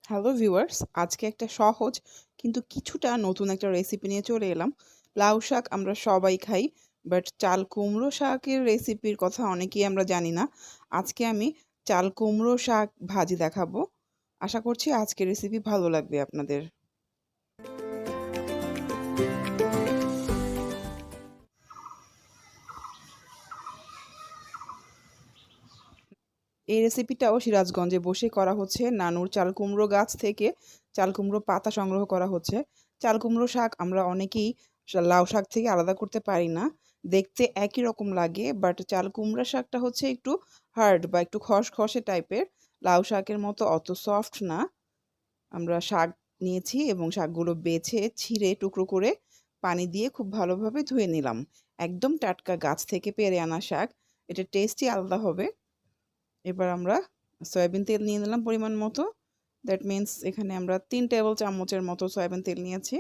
Hello viewers, আজকে একটা সহজ কিন্তু কিছুটা নতুন একটা রেসিপি নিয়ে চলে এলাম। লাউ শাক আমরা সবাই খাই, বাট চাল কুমড়ো শাকের রেসিপির কথা অনেকেই আমরা জানি না। আজকে আমি চাল কুমড়ো শাক ভাজি দেখাবো। আশা করছি আজকের রেসিপি ভালো লাগবে আপনাদের। এই রেসিপিটাও সিরাজগঞ্জে বসে করা হচ্ছে। নানুর চাল কুমড়ো গাছ থেকে চাল কুমড়ো পাতা সংগ্রহ করা হচ্ছে। চাল কুমড়ো শাক আমরা অনেকেই লাউ শাক থেকে আলাদা করতে পারি না। দেখতে একই রকম লাগে, বাট চাল কুমড়া শাকটা হচ্ছে একটু হার্ড বা একটু খসখসে টাইপের। লাউ শাকের মতো অত সফট না। আমরা শাক নিয়েছি এবং শাকগুলো বেছে ছিঁড়ে টুকরো করে পানি দিয়ে খুব ভালোভাবে ধুয়ে নিলাম। একদম টাটকা গাছ থেকে পেড়ে আনা শাক, এটা টেস্টই আলাদা হবে। এবার আমরা সয়াবিন তেল নিয়ে নিলাম পরিমাণ মতো। দ্যাট মিন্স এখানে আমরা 3 টেবিল চামচের মতো সয়াবিন তেল নিয়েছি।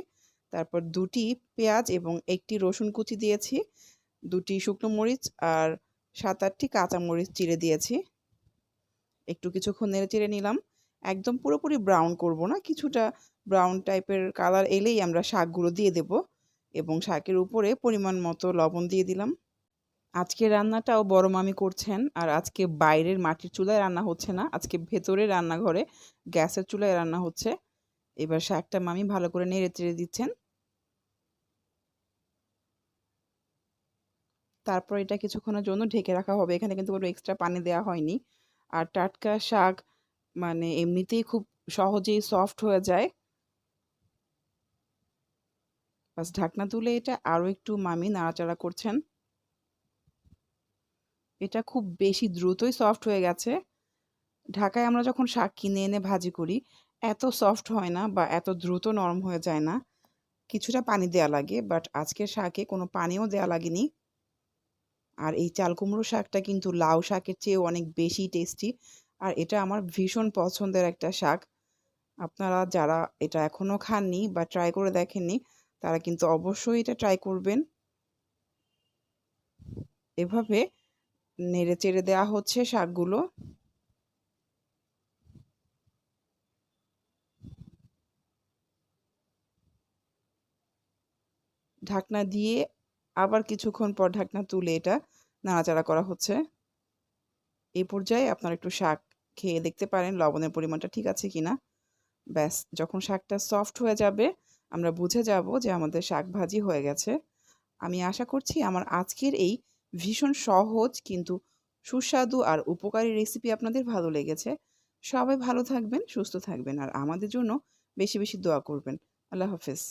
তারপর 2টি পেঁয়াজ এবং 1টি রসুন কুচি দিয়েছি, 2টি শুকনো মরিচ আর 7-8টি কাঁচা মরিচ চিড়ে দিয়েছি। একটু কিছুক্ষণ নেড়ে চেড়ে নিলাম। একদম পুরোপুরি ব্রাউন করব না, কিছুটা ব্রাউন টাইপের কালার এলেই আমরা শাকগুলো দিয়ে দেব এবং শাকের উপরে পরিমাণ মতো লবণ দিয়ে দিলাম। আজকের রান্নাটাও বড় মামি করছেন, আর আজকে বাইরের মাটির চুলায় রান্না হচ্ছে না, আজকে ভেতরে রান্নাঘরে গ্যাসের চুলায় রান্না হচ্ছে। এবার শাকটা মামি ভালো করে নেড়ে চেড়ে দিচ্ছেন। তারপর এটা কিছুক্ষণের জন্য ঢেকে রাখা হবে। এখানে কিন্তু কোনো এক্সট্রা পানি দেওয়া হয়নি। আর টাটকা শাক মানে এমনিতেই খুব সহজেই সফট হয়ে যায়। বাস ঢাকনা তুলে এটা আরও একটু মামি নাড়াচাড়া করছেন। এটা খুব বেশি দ্রুতই সফট হয়ে গেছে। ঢাকায় আমরা যখন শাক কিনে এনে ভাজি করি, এত সফট হয় না বা এত দ্রুত নরম হয়ে যায় না। কিছুটা পানি দেয়া লাগে, বাট আজকের শাকে কোনো পানিও দেয়া লাগেনি। আর এই চাল কুমড়ো শাকটা কিন্তু লাউ শাকের চেয়েও অনেক বেশি টেস্টি। আর এটা আমার ভীষণ পছন্দের একটা শাক। আপনারা যারা এটা এখনও খাননি বা ট্রাই করে দেখেননি, তারা কিন্তু অবশ্যই এটা ট্রাই করবেন। এভাবে নেড়ে চেড়ে দেওয়া হচ্ছে শাকগুলো। ঢাকনা দিয়ে আবার কিছুক্ষণ পর ঢাকনা তুলে এটা নাড়াচাড়া করা হচ্ছে। এই পর্যায়ে আপনারা একটু শাক খেয়ে দেখতে পারেন লবণের পরিমাণটা ঠিক আছে কিনা। ব্যাস, যখন শাকটা সফট হয়ে যাবে আমরা বুঝে যাব যে আমাদের শাক ভাজি হয়ে গেছে। আমি আশা করছি আমার আজকের এই ভীষণ সহজ কিন্তু সুস্বাদু আর উপকারী রেসিপি আপনাদের ভালো লেগেছে। সবাই ভালো থাকবেন, সুস্থ থাকবেন আর আমাদের জন্য বেশি বেশি দোয়া করবেন। আল্লাহ হাফেজ।